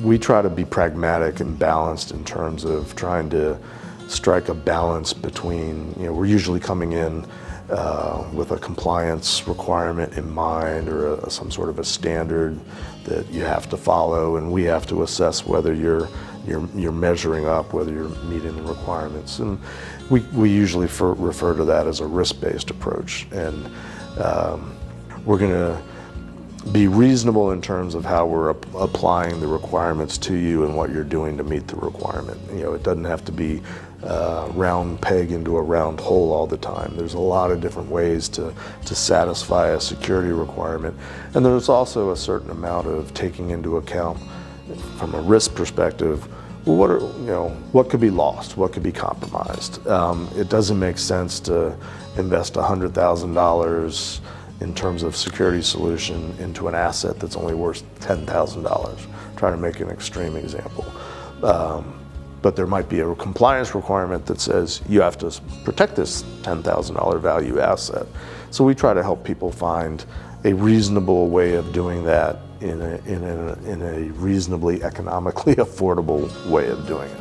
we try to be pragmatic and balanced in terms of trying to strike a balance between, we're usually coming in with a compliance requirement in mind, or some sort of a standard that you have to follow, and we have to assess whether you're measuring up, whether you're meeting the requirements. And we usually refer to that as a risk-based approach. And we're going to be reasonable in terms of how we're applying the requirements to you and what you're doing to meet the requirement. It doesn't have to be round peg into a round hole all the time. There's a lot of different ways to satisfy a security requirement. And there's also a certain amount of taking into account from a risk perspective, what could be lost, what could be compromised. It doesn't make sense to invest $100,000 in terms of security solution into an asset that's only worth $10,000. Trying to make an extreme example. But there might be a compliance requirement that says you have to protect this $10,000 value asset. So we try to help people find a reasonable way of doing that in a reasonably economically affordable way of doing it.